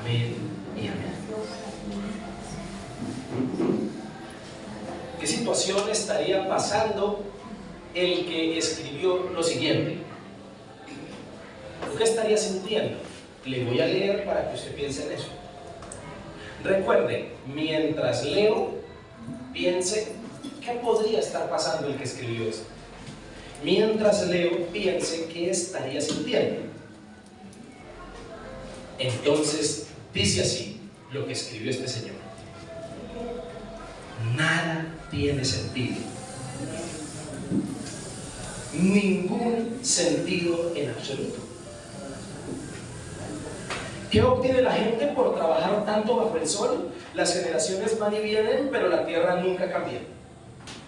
Amén y amén. ¿Qué situación estaría pasando el que escribió lo siguiente? ¿Qué estaría sintiendo? Le voy a leer para que usted piense en eso. Recuerde, mientras leo, piense qué podría estar pasando el que escribió esto. Mientras leo, piense qué estaría sintiendo. Entonces, dice así lo que escribió este señor: nada tiene sentido. Ningún sentido en absoluto. ¿Qué obtiene la gente por trabajar tanto bajo el sol? Las generaciones van y vienen, pero la tierra nunca cambia.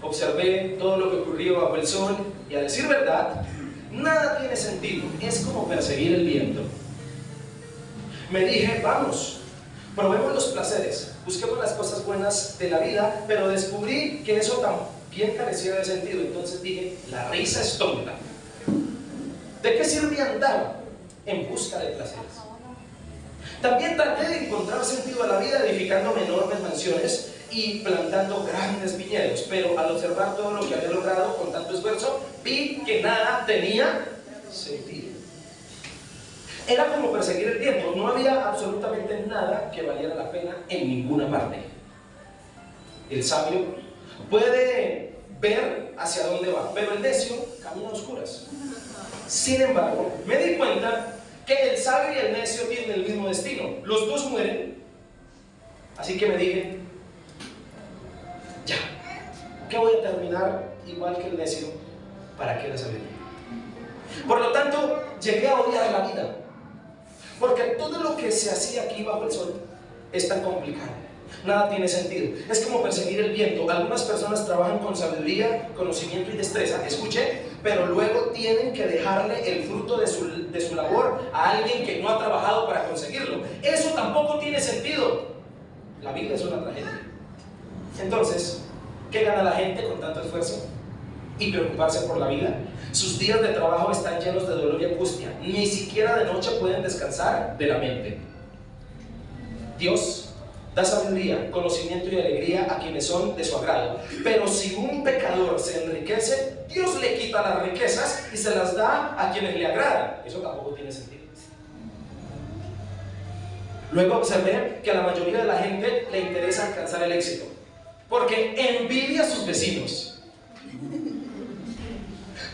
Observé todo lo que ocurrió bajo el sol y, a decir verdad, nada tiene sentido. Es como perseguir el viento. Me dije, vamos, probemos los placeres, busquemos las cosas buenas de la vida, pero descubrí que eso también carecía de sentido. Entonces dije, la risa es tonta. ¿De qué sirve andar en busca de placeres? También traté de encontrar sentido a la vida edificándome enormes mansiones y plantando grandes viñedos, pero al observar todo lo que había logrado con tanto esfuerzo, vi que nada tenía sentido. Era como perseguir el viento, no había absolutamente nada que valiera la pena en ninguna parte. El sabio puede ver hacia dónde va, pero el necio camina a oscuras. Sin embargo, me di cuenta que el sabio y el necio tienen el mismo destino. Los dos mueren. Así que me dije, ya, que voy a terminar igual que el necio. ¿Para qué la sabiduría? Por lo tanto, llegué a odiar la vida, porque todo lo que se hacía aquí bajo el sol es tan complicado. Nada tiene sentido. Es como perseguir el viento. Algunas personas trabajan con sabiduría, conocimiento y destreza, escuche, pero luego tienen que dejarle el fruto de su labor a alguien que no ha trabajado para conseguirlo. Eso tampoco tiene sentido. La vida es una tragedia. Entonces, ¿qué gana la gente con tanto esfuerzo y preocuparse por la vida? Sus días de trabajo están llenos de dolor y angustia. Ni siquiera de noche pueden descansar de la mente. Dios da sabiduría, conocimiento y alegría a quienes son de su agrado. Pero si un pecador se enriquece, Dios le quita las riquezas y se las da a quienes le agradan. Eso tampoco tiene sentido. Luego observé que a la mayoría de la gente le interesa alcanzar el éxito, porque envidia a sus vecinos.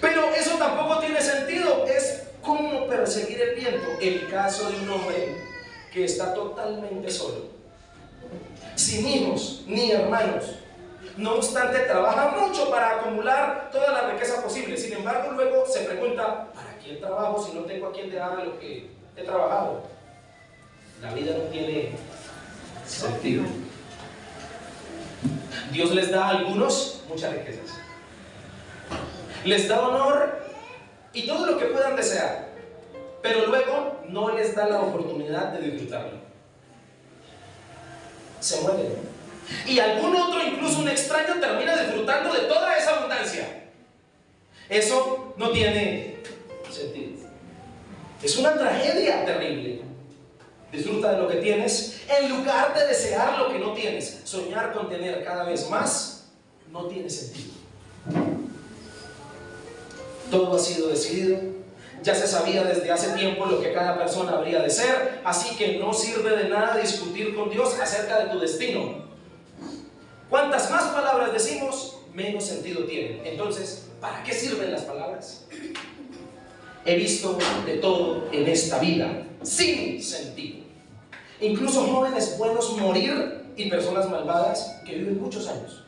Pero eso tampoco tiene sentido. Es como perseguir el viento. El caso de un hombre que está totalmente solo, sin hijos ni hermanos. No obstante, trabaja mucho para acumular toda la riqueza posible. Sin embargo, luego se pregunta, ¿para quién trabajo si no tengo a quien dejarle lo que he trabajado? La vida no tiene sentido. Dios les da a algunos muchas riquezas, les da honor y todo lo que puedan desear, pero luego no les da la oportunidad de disfrutarlo. Se mueren. Y algún otro, incluso un extraño, termina disfrutando de toda esa abundancia. Eso no tiene sentido. Es una tragedia terrible. Disfruta de lo que tienes en lugar de desear lo que no tienes. Soñar con tener cada vez más no tiene sentido. Todo ha sido decidido. Ya se sabía desde hace tiempo lo que cada persona habría de ser, así que no sirve de nada discutir con Dios acerca de tu destino. Cuantas más palabras decimos, menos sentido tienen. Entonces, ¿para qué sirven las palabras? He visto de todo en esta vida, sin sentido. Incluso jóvenes buenos morir y personas malvadas que viven muchos años.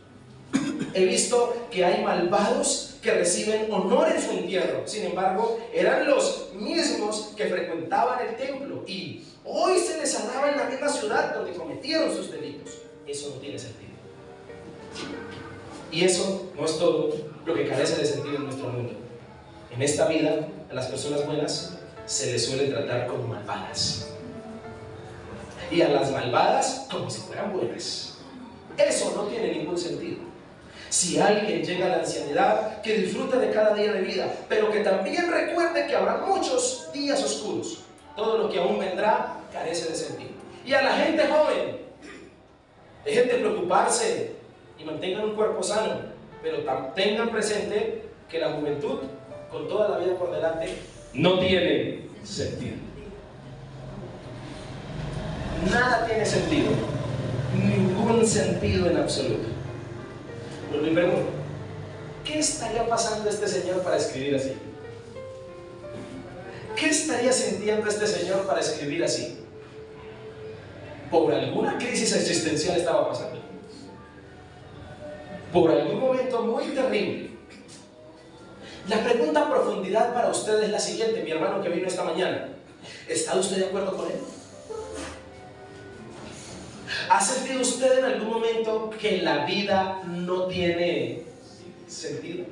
He visto que hay malvados que reciben honor en su entierro. Sin embargo, eran los mismos que frecuentaban el templo y hoy se les alaba en la misma ciudad donde cometieron sus delitos. Eso no tiene sentido. Y eso no es todo lo que carece de sentido en nuestro mundo. En esta vida, a las personas buenas se les suele tratar como malvadas, y a las malvadas como si fueran buenas. Eso no tiene ningún sentido. Si alguien llega a la ancianidad, que disfrute de cada día de vida, pero que también recuerde que habrá muchos días oscuros. Todo lo que aún vendrá carece de sentido. Y a la gente joven, dejen de preocuparse y mantengan un cuerpo sano, pero tengan presente que la juventud, con toda la vida por delante, no tiene sentido. Nada tiene sentido, ningún sentido en absoluto. Pero me pregunto, ¿qué estaría pasando este señor para escribir así? ¿Qué estaría sintiendo este señor para escribir así? Por alguna crisis existencial estaba pasando. Por algún momento muy terrible. La pregunta a profundidad para usted es la siguiente, mi hermano que vino esta mañana. ¿Está usted de acuerdo con él? ¿Ha sentido usted en algún momento que la vida no tiene sentido?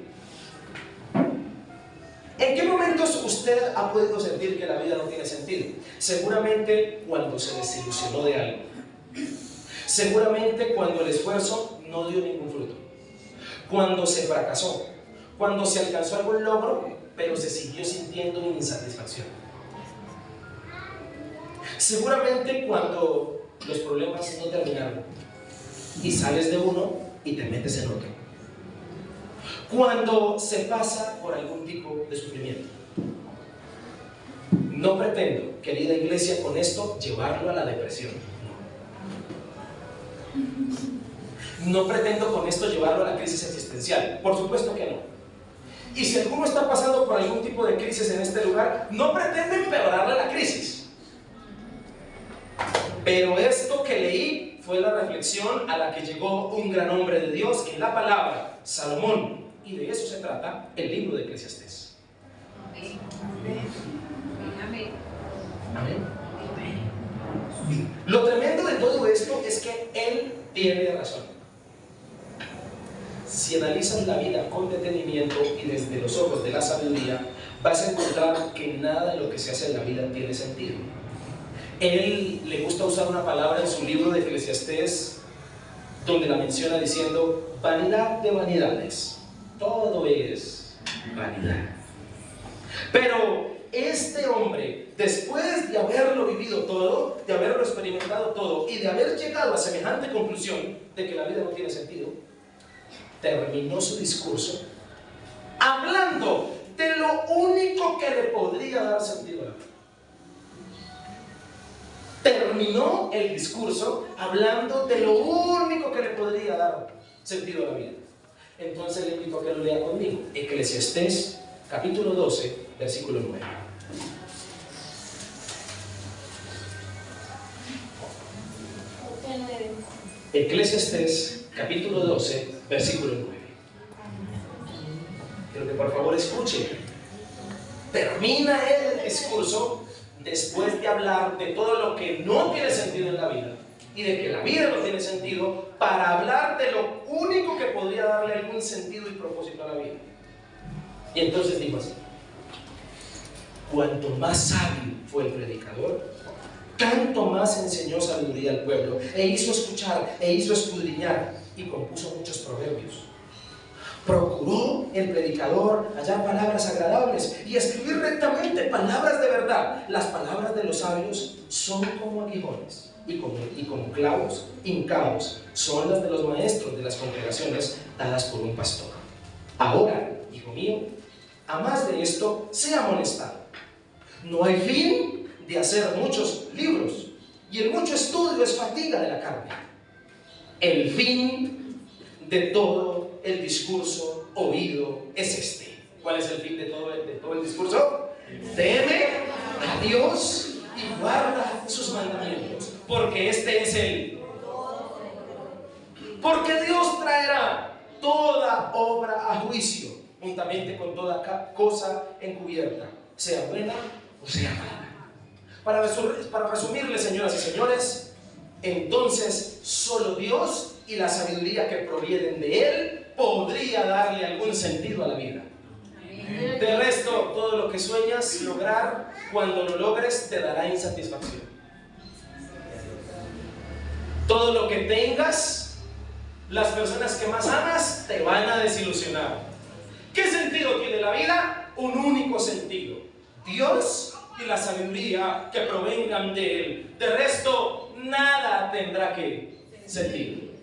¿En qué momentos usted ha podido sentir que la vida no tiene sentido? Seguramente cuando se desilusionó de algo. Seguramente cuando el esfuerzo no dio ningún fruto. Cuando se fracasó. Cuando se alcanzó algún logro, pero se siguió sintiendo insatisfacción. Seguramente cuando los problemas no terminaron y sales de uno y te metes en otro. Cuando se pasa por algún tipo de sufrimiento. No pretendo, querida iglesia, con esto llevarlo a la depresión. No pretendo con esto llevarlo a la crisis existencial. Por supuesto que no. Y si alguno está pasando por algún tipo de crisis en este lugar, no pretendo empeorarle la crisis. Pero esto que leí fue la reflexión a la que llegó un gran hombre de Dios en la palabra, Salomón. Y de eso se trata el libro de Eclesiastés. Amén. Amén. Amén. Lo tremendo de todo esto es que él tiene razón. Si analizas la vida con detenimiento y desde los ojos de la sabiduría, vas a encontrar que nada de lo que se hace en la vida tiene sentido. Él le gusta usar una palabra en su libro de Eclesiastés donde la menciona diciendo: vanidad de vanidades. Todo es vanidad. Pero este hombre, después de haberlo vivido todo, de haberlo experimentado todo y de haber llegado a semejante conclusión de que la vida no tiene sentido, terminó su discurso hablando de lo único que le podría dar sentido a la vida. Terminó el discurso hablando de lo único que le podría dar sentido a la vida. Entonces le invito a que lo lea conmigo. Eclesiastés capítulo 12, versículo 9. Eclesiastés capítulo 12, versículo 9. Quiero que por favor escuche. Termina el discurso después de hablar de todo lo que no tiene sentido en la vida y de que la vida no tiene sentido, para hablar de lo único que podría darle algún sentido y propósito a la vida. Y entonces dijo así: cuanto más sabio fue el predicador, tanto más enseñó sabiduría al pueblo, e hizo escuchar, e hizo escudriñar, y compuso muchos proverbios. Procuró el predicador hallar palabras agradables y escribir rectamente palabras de verdad. Las palabras de los sabios son como aguijones y como clavos hincados son las de los maestros de las congregaciones dadas por un pastor. Ahora, hijo mío, a más de esto, sea amonestado. No hay fin de hacer muchos libros, y el mucho estudio es fatiga de la carne. El fin de todo el discurso oído es este. ¿Cuál es el fin de todo el discurso? Teme a Dios y guarda sus mandamientos, porque este es el. Porque Dios traerá toda obra a juicio, juntamente con toda cosa encubierta, sea buena o sea mala. Para resumirle, señoras y señores, entonces solo Dios y la sabiduría que provienen de Él podría darle algún sentido a la vida. De resto, todo lo que sueñas lograr, cuando lo logres, te dará insatisfacción. Todo lo que tengas, las personas que más amas te van a desilusionar. ¿Qué sentido tiene la vida? Un único sentido: Dios y la sabiduría que provengan de Él. De resto, nada. tendrá que sentido.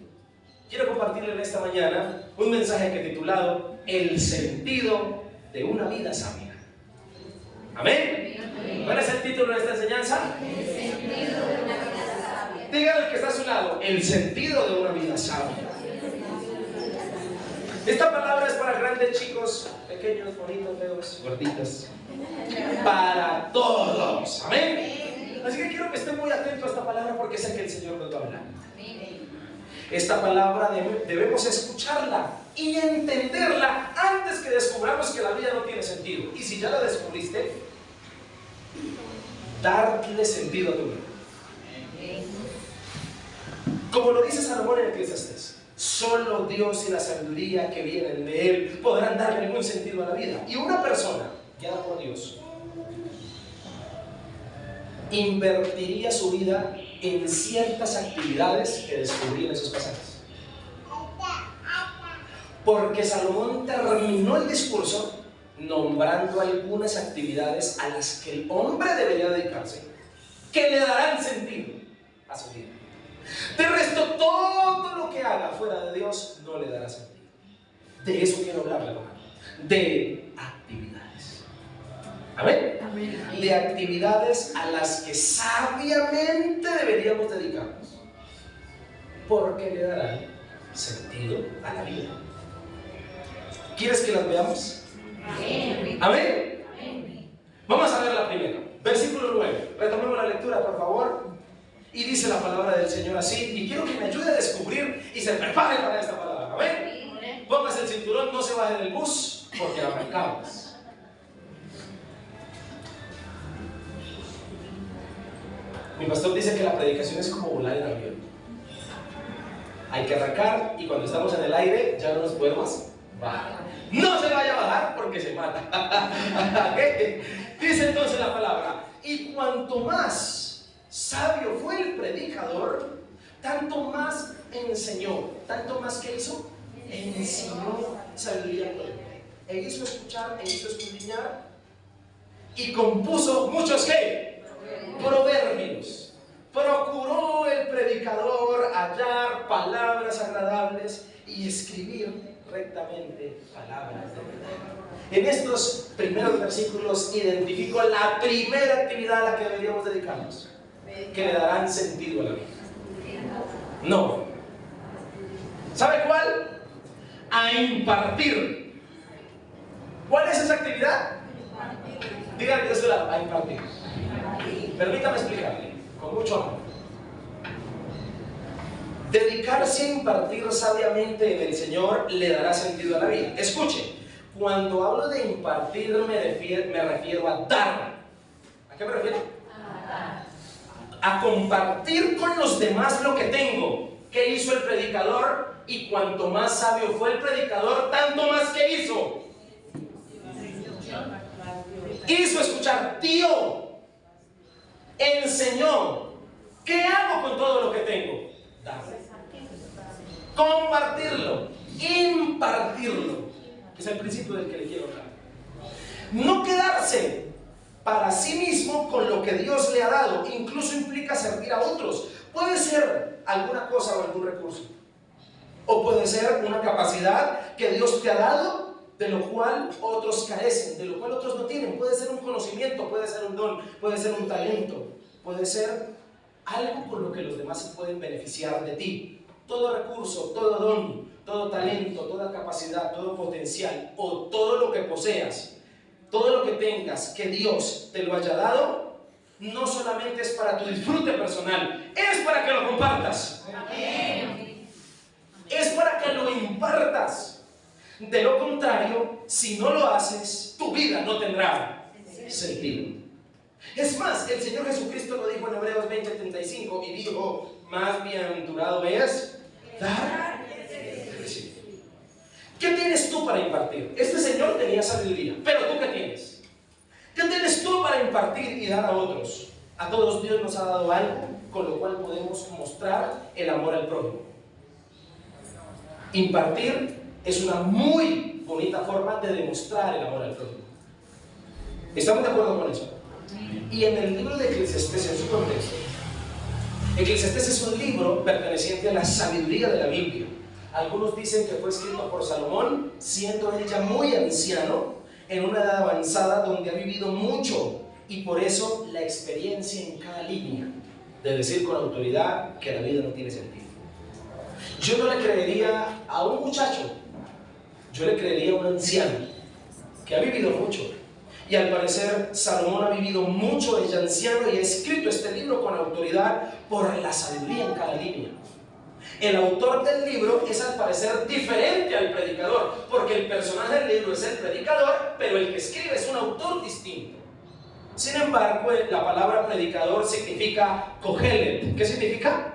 Quiero compartirle en esta mañana un mensaje que he titulado El sentido de una vida sabia. ¿Amén? ¿Cuál es el título de esta enseñanza? El sentido de una vida sabia. Dígale al que está a su lado, el sentido de una vida sabia. Esta palabra es para grandes, chicos, pequeños, bonitos, feos, gorditos. Para todos. Amén. Así que quiero que esté muy atento a esta palabra porque sé que el Señor nos va a hablar. Esta palabra debemos escucharla y entenderla antes que descubramos que la vida no tiene sentido. Y si ya la descubriste, darle sentido a tu vida. Como lo dice Salomón en Eclesiastés, solo Dios y la sabiduría que vienen de Él podrán darle algún sentido a la vida. Y una persona guiada por Dios invertiría su vida en ciertas actividades que descubrí en esos pasajes. Porque Salomón terminó el discurso nombrando algunas actividades a las que el hombre debería dedicarse, que le darán sentido a su vida. De resto, todo lo que haga fuera de Dios no le dará sentido. De eso quiero hablarle, hermano. De actividades. ¿Amén? Amén. De actividades a las que sabiamente deberíamos dedicarnos, porque le darán sentido a la vida. ¿Quieres que las veamos? Amén. ¿Amén? Amén. Vamos a ver la primera. Versículo 9. Retomemos la lectura, por favor. Y dice la palabra del Señor así, y quiero que me ayude a descubrir y se prepare para esta palabra. ¿Amén? Póngase el cinturón, no se baje del bus, porque arrancamos. Mi pastor dice que la predicación es como volar en avión. Hay que arrancar y cuando estamos en el aire ya no nos podemos bajar. No se vaya a bajar porque se mata. Dice entonces la palabra, y cuanto más sabio fue el predicador, tanto más enseñó. ¿Tanto más que hizo? Enseñó sabiduría al pueblo. E hizo escuchar, e hizo escudriñar, y compuso muchos ¿qué? Proverbios. Procuró el predicador hallar palabras agradables y escribir rectamente palabras de verdad. En estos primeros versículos identifico la primera actividad a la que deberíamos dedicarnos, que le darán sentido a la vida. No. ¿Sabe cuál? A impartir. ¿Cuál es esa actividad? Díganme de su lado, a impartir. Permítame explicarle, con mucho amor. Dedicarse a impartir sabiamente en el Señor le dará sentido a la vida. Escuche, cuando hablo de impartir me refiero a dar. ¿A qué me refiero? A compartir con los demás lo que tengo. ¿Qué hizo el predicador? Y cuanto más sabio fue el predicador, tanto más que hizo. Hizo escuchar, dio, enseñó. ¿Qué hago con todo lo que tengo? Darlo. Compartirlo, impartirlo. Es el principio del que le quiero hablar. No quedarse para sí mismo con lo que Dios le ha dado. Incluso implica servir a otros. Puede ser alguna cosa o algún recurso, o puede ser una capacidad que Dios te ha dado, de lo cual otros carecen, de lo cual otros no tienen. Puede ser un conocimiento, puede ser un don, puede ser un talento, puede ser algo con lo que los demás se pueden beneficiar de ti. Todo recurso, todo don, todo talento, toda capacidad, todo potencial, o todo lo que poseas, todo lo que tengas que Dios te lo haya dado, no solamente es para tu disfrute personal, es para que lo compartas. Amén. Es para que lo impartas. De lo contrario, si no lo haces, tu vida no tendrá sentido. Es más, el Señor Jesucristo lo dijo en Hebreos 20:35 y dijo, más bienaventurado es dar que recibir. ¿Qué tienes tú para impartir? Este Señor tenía sabiduría, pero ¿tú qué tienes? ¿Qué tienes tú para impartir y dar a otros? A todos Dios nos ha dado algo con lo cual podemos mostrar el amor al prójimo. Impartir es una muy bonita forma de demostrar el amor al prójimo. ¿Estamos de acuerdo con eso? Y en el libro de Eclesiastés, en su contexto, Eclesiastés es un libro perteneciente a la sabiduría de la Biblia. Algunos dicen que fue escrito por Salomón, siendo él ya muy anciano, en una edad avanzada donde ha vivido mucho, y por eso la experiencia en cada línea de decir con autoridad que la vida no tiene sentido. Yo no le creería a un muchacho, yo le creería a un anciano que ha vivido mucho. Y al parecer Salomón ha vivido mucho, es anciano y ha escrito este libro con autoridad por la sabiduría en cada línea. El autor del libro es al parecer diferente al predicador, porque el personaje del libro es el predicador, pero el que escribe es un autor distinto. Sin embargo, la palabra predicador significa kohelet. ¿Qué significa?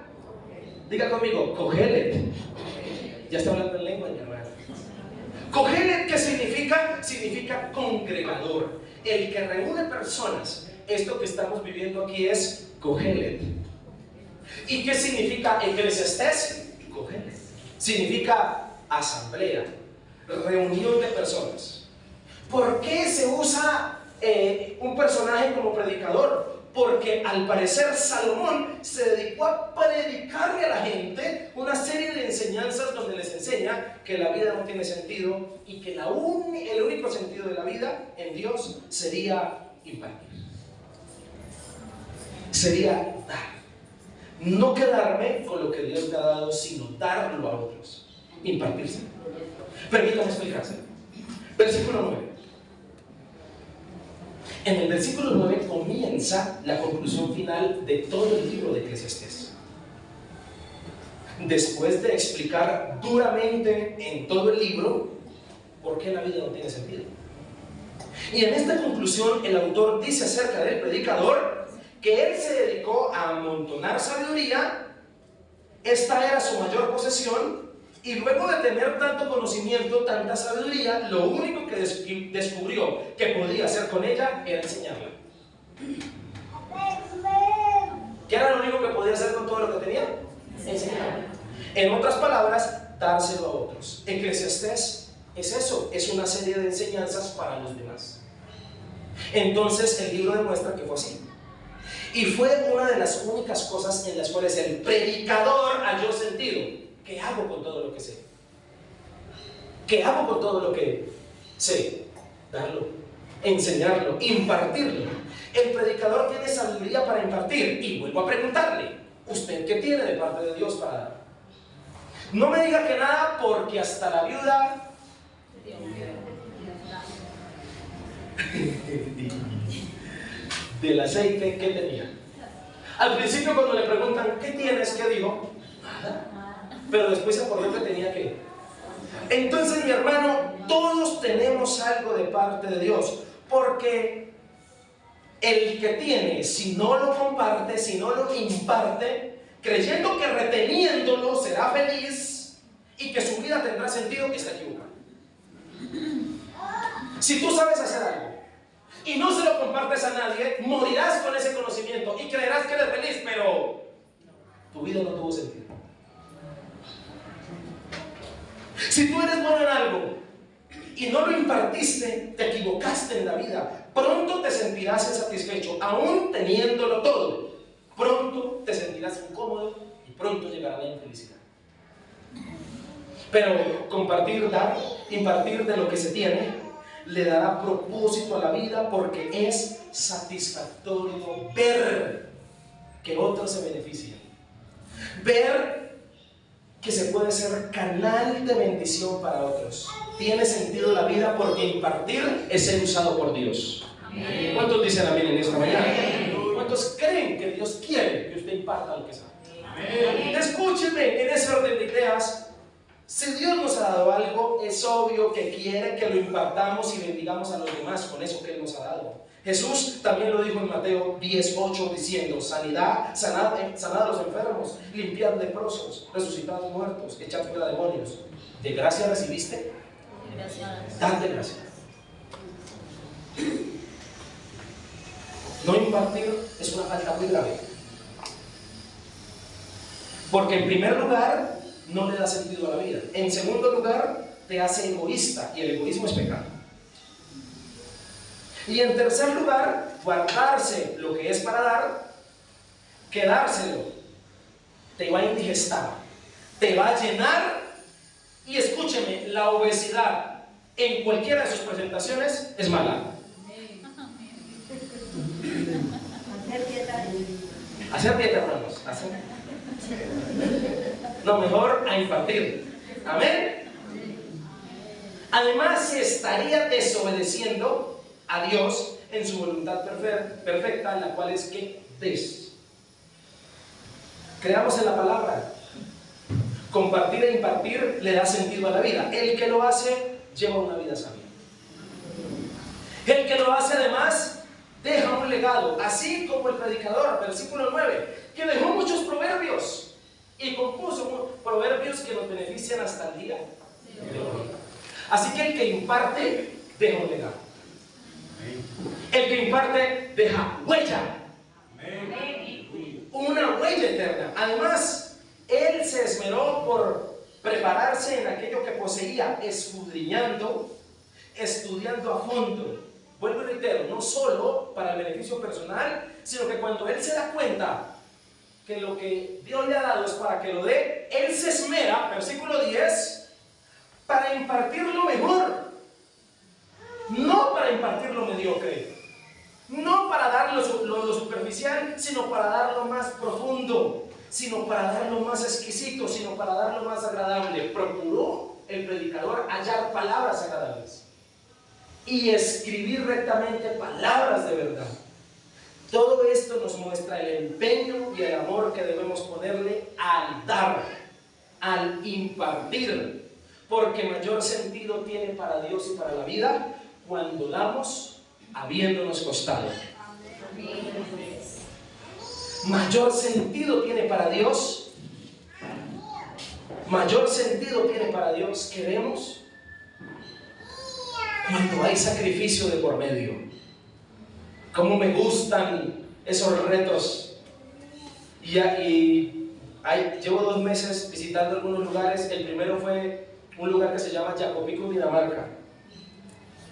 Diga conmigo, kohelet. Ya está hablando en lengua, mi hermano. Kohelet, ¿qué significa? Significa congregador, el que reúne personas. Esto que estamos viviendo aquí es kohelet. ¿Y qué significa Eclesiastés? Kohelet. Significa asamblea, reunión de personas. ¿Por qué se usa un personaje como predicador? Porque al parecer Salomón se dedicó a predicarle a la gente una serie de enseñanzas donde les enseña que la vida no tiene sentido y que el único sentido de la vida en Dios sería impartir. Sería dar. No quedarme con lo que Dios me ha dado, sino darlo a otros. Impartirse. Permítame explicarse. Versículo 9. En el versículo 9 comienza la conclusión final de todo el libro de Eclesiastés. Después de explicar duramente en todo el libro por qué la vida no tiene sentido. Y en esta conclusión el autor dice acerca del predicador que él se dedicó a amontonar sabiduría, esta era su mayor posesión, y luego de tener tanto conocimiento, tanta sabiduría, lo único que descubrió que podía hacer con ella era enseñarla. ¿Qué era lo único que podía hacer con todo lo que tenía? Enseñarla. En otras palabras, dárselo a otros. Eclesiastés es eso, es una serie de enseñanzas para los demás. Entonces el libro demuestra que fue así. Y fue una de las únicas cosas en las cuales el predicador halló sentido. ¿Qué hago con todo lo que sé? ¿Qué hago con todo lo que sé? Darlo, enseñarlo, impartirlo. El predicador tiene sabiduría para impartir. Y vuelvo a preguntarle, ¿usted qué tiene de parte de Dios para dar? No me diga que nada, porque hasta la viuda del aceite que tenía. Al principio cuando le preguntan, ¿qué tienes? ¿Qué dijo? Nada. Pero después se acordó que tenía que. Entonces, mi hermano, todos tenemos algo de parte de Dios, porque el que tiene, si no lo comparte, si no lo imparte, creyendo que reteniéndolo será feliz y que su vida tendrá sentido, está equivocado. Si tú sabes hacer algo y no se lo compartes a nadie, morirás con ese conocimiento y creerás que eres feliz, pero tu vida no tuvo sentido. Si tú eres bueno en algo y no lo impartiste, te equivocaste en la vida. Pronto te sentirás insatisfecho, aún teniéndolo todo. Pronto te sentirás incómodo y pronto llegará la infelicidad. Pero compartir, dar, impartir de lo que se tiene, le dará propósito a la vida, porque es satisfactorio ver que otros se benefician. Ver que se puede ser canal de bendición para otros. Tiene sentido la vida porque impartir es ser usado por Dios. Amén. ¿Cuántos dicen amén en esta mañana? ¿Cuántos creen que Dios quiere que usted imparta lo que sabe? Amén. Escúcheme, en ese orden de ideas, si Dios nos ha dado algo, es obvio que quiere que lo impartamos y bendigamos a los demás con eso que Él nos ha dado. Jesús también lo dijo en Mateo 10:8 diciendo: sanad a los enfermos, limpiad leprosos, resucitad a los muertos, echad fuera demonios. ¿De gracia recibiste? Dad de gracia. No impartir es una falta muy grave, porque en primer lugar no le da sentido a la vida. En segundo lugar, te hace egoísta, y el egoísmo es pecado. Y en tercer lugar, guardarse lo que es para dar, quedárselo te va a indigestar, te va a llenar. Y escúcheme, la obesidad en cualquiera de sus presentaciones es mala. Hacer dieta, hermanos. No, mejor a impartir. Amén. Además, se estaría desobedeciendo a Dios en su voluntad perfecta, la cual es que creamos en la palabra. Compartir e impartir le da sentido a la vida. El que lo hace lleva una vida sabia. El que lo hace además deja un legado, así como el predicador, versículo 9, que dejó muchos proverbios y compuso proverbios que nos benefician hasta el día de hoy. Así que el que imparte deja un legado. El que imparte deja huella. Una huella eterna. Además, él se esmeró por prepararse en aquello que poseía, escudriñando, estudiando a fondo. Vuelvo y reitero, no solo para el beneficio personal, sino que cuando él se da cuenta que lo que Dios le ha dado es para que lo dé, él se esmera, versículo 10, para impartir lo mejor, no para impartir lo mediocre, no para dar lo superficial, sino para dar lo más profundo, sino para dar lo más exquisito, sino para dar lo más agradable. Procuró el predicador hallar palabras agradables y escribir rectamente palabras de verdad. Todo esto nos muestra el empeño y el amor que debemos ponerle al dar, al impartir, porque mayor sentido tiene para Dios y para la vida cuando damos habiéndonos costado. Mayor sentido tiene para Dios, mayor sentido tiene para Dios que demos cuando hay sacrificio de por medio. Cómo me gustan esos retos. Llevo 2 meses visitando algunos lugares. El primero fue un lugar que se llama Yacopico, Dinamarca.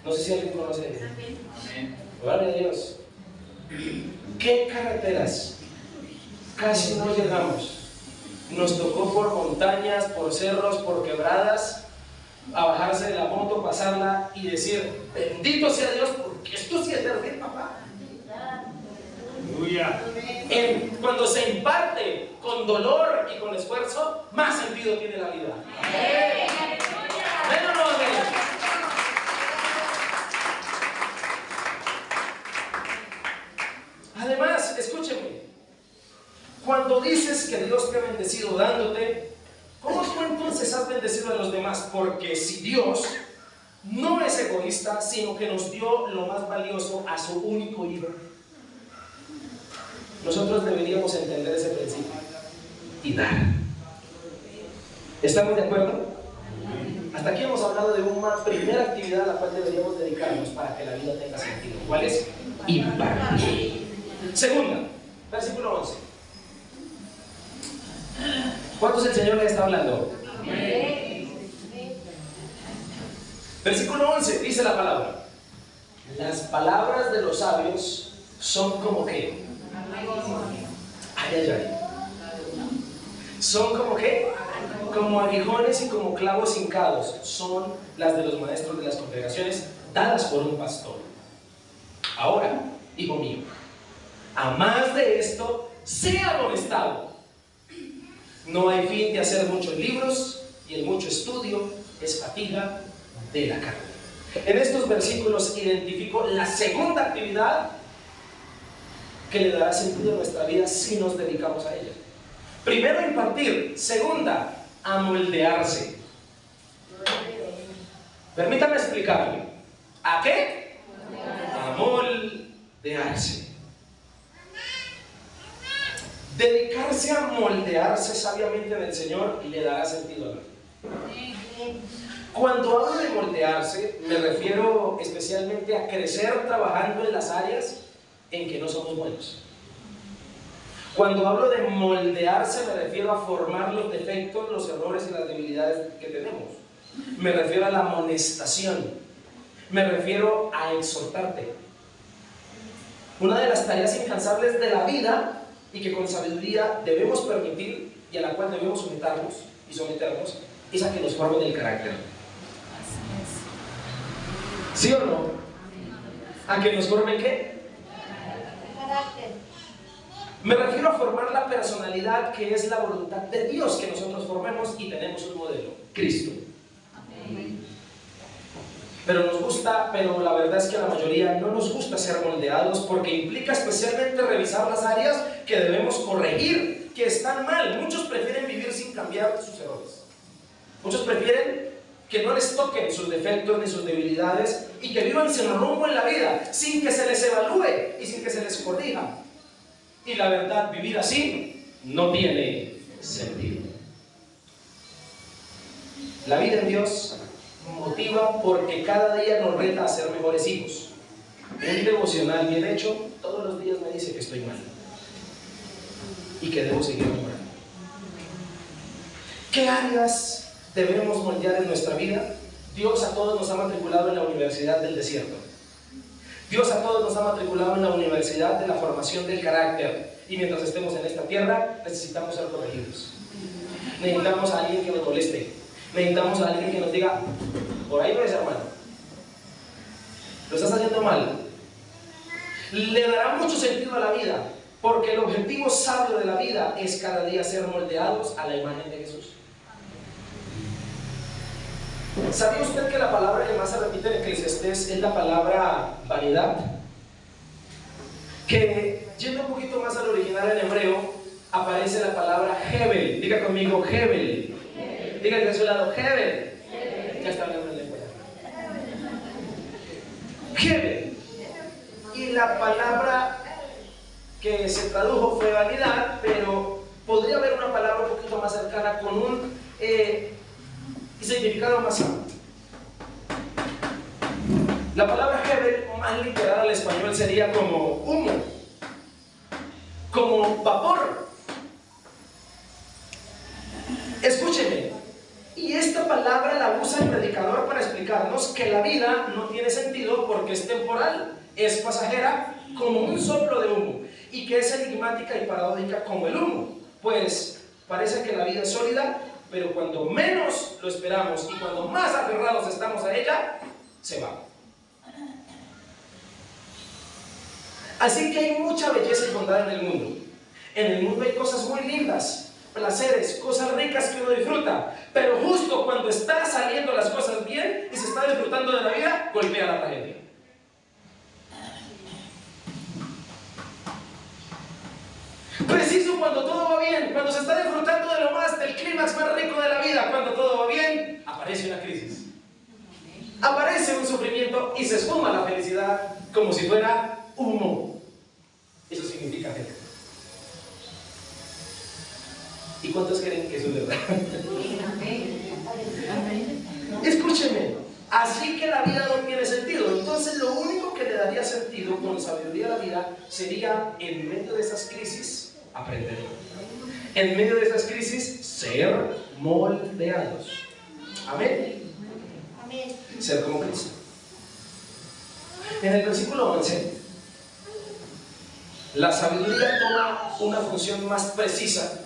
No sé si alguien conoce. Amén. Gloria a Dios. ¿Qué carreteras? Casi no llegamos. Nos tocó por montañas, por cerros, por quebradas, a bajarse de la moto, pasarla y decir: bendito sea Dios, porque esto sí es de papá. Cuando se imparte con dolor y con esfuerzo, más sentido tiene la vida. ¿Amén o no amén? Además, escúcheme, cuando dices que Dios te ha bendecido dándote, ¿cómo tú entonces has bendecido a los demás? Porque si Dios no es egoísta, sino que nos dio lo más valioso, a su único hijo, nosotros deberíamos entender ese principio y dar. ¿Estamos de acuerdo? Hasta aquí hemos hablado de una primera actividad a la cual deberíamos dedicarnos para que la vida tenga sentido. ¿Cuál es? Impartir. Segunda, versículo 11. ¿Cuántos el Señor les está hablando? Versículo 11 dice la palabra: las palabras de los sabios son como ¿qué? Son como ¿qué? Como aguijones y como clavos hincados. Son las de los maestros de las congregaciones, dadas por un pastor. Ahora, hijo mío, a más de esto, sea amonestado. No hay fin de hacer muchos libros, y el mucho estudio es fatiga de la carne. En estos versículos identifico la segunda actividad que le dará sentido a nuestra vida si nos dedicamos a ella. Primero, impartir. Segunda, amoldearse. Permítame explicarle. ¿A qué? Amoldearse. Dedicarse a moldearse sabiamente en el Señor le dará sentido a la vida. Cuando hablo de moldearse, me refiero especialmente a crecer trabajando en las áreas en que no somos buenos. Cuando hablo de moldearse, me refiero a formar los defectos, los errores y las debilidades que tenemos. Me refiero a la amonestación. Me refiero a exhortarte. Una de las tareas incansables de la vida y que con sabiduría debemos permitir y a la cual debemos someternos, es a que nos formen el carácter. ¿Sí o no? ¿A que nos formen qué? Carácter. Me refiero a formar la personalidad que es la voluntad de Dios que nosotros formemos y tenemos un modelo, Cristo. Pero la verdad es que a la mayoría no nos gusta ser moldeados porque implica especialmente revisar las áreas que debemos corregir, que están mal. Muchos prefieren vivir sin cambiar sus errores. Muchos prefieren que no les toquen sus defectos ni sus debilidades y que vivan sin rumbo en la vida, sin que se les evalúe y sin que se les corrija. Y la verdad, vivir así no tiene sentido. La vida en Dios motiva porque cada día nos reta a ser mejores hijos. Un devocional bien hecho todos los días me dice que estoy mal y que debo seguir mejorando. ¿Qué áreas debemos moldear en nuestra vida? Dios a todos nos ha matriculado en la Universidad del Desierto. Dios a todos nos ha matriculado en la Universidad de la Formación del Carácter. Y mientras estemos en esta tierra, necesitamos ser corregidos. Necesitamos a alguien que nos moleste. Necesitamos a alguien que nos diga: por ahí no es, hermano, lo estás haciendo mal. Le dará mucho sentido a la vida, porque el objetivo sabio de la vida es cada día ser moldeados a la imagen de Jesús. ¿Sabía usted que la palabra que más se repite en Eclesiastés es la palabra vanidad? Que yendo un poquito más al original en hebreo, aparece la palabra Hebel. Diga conmigo, Hebel. Diga de su lado, Hebel. Ya está hablando en lengua. Hebel. Y la palabra que se tradujo fue vanidad, pero podría haber una palabra un poquito más cercana con un significado más amplio. La palabra Hebel, más literal al español, sería como humo, como vapor. Escúcheme, y esta palabra la usa el predicador para explicarnos que la vida no tiene sentido porque es temporal, es pasajera como un soplo de humo, y que es enigmática y paradójica como el humo, pues parece que la vida es sólida, pero cuando menos lo esperamos y cuando más aferrados estamos a ella, se va. Así que hay mucha belleza y bondad en el mundo. En el mundo hay cosas muy lindas, placeres, cosas ricas que uno disfruta, pero justo cuando están saliendo las cosas bien y se está disfrutando de la vida, golpea la tragedia. Preciso cuando todo va bien, cuando se está disfrutando de lo más, del clímax más rico de la vida, cuando todo va bien, aparece una crisis. Aparece un sufrimiento y se esfuma la felicidad como si fuera humo. Eso significa fe. ¿Y cuántos creen que eso es verdad? Escúcheme, así que la vida no tiene sentido. Entonces lo único que le daría sentido con sabiduría a la vida sería, en medio de esas crisis, aprender. En medio de esas crisis, ser moldeados. Amén. Amén. Ser como Cristo. En el versículo 11, la sabiduría toma una función más precisa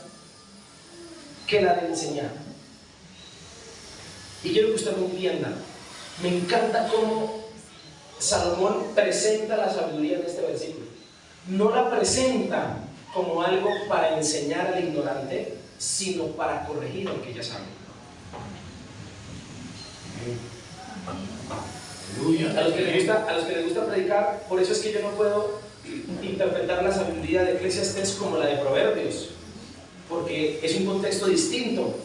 que la de enseñar. Y quiero que usted lo entienda. Me encanta cómo Salomón presenta la sabiduría en este versículo. No la presenta como algo para enseñar al ignorante, sino para corregir al que ya sabe. A los que les gusta predicar, por eso es que yo no puedo interpretar la sabiduría de Eclesiastés como la de Proverbios, porque es un contexto distinto.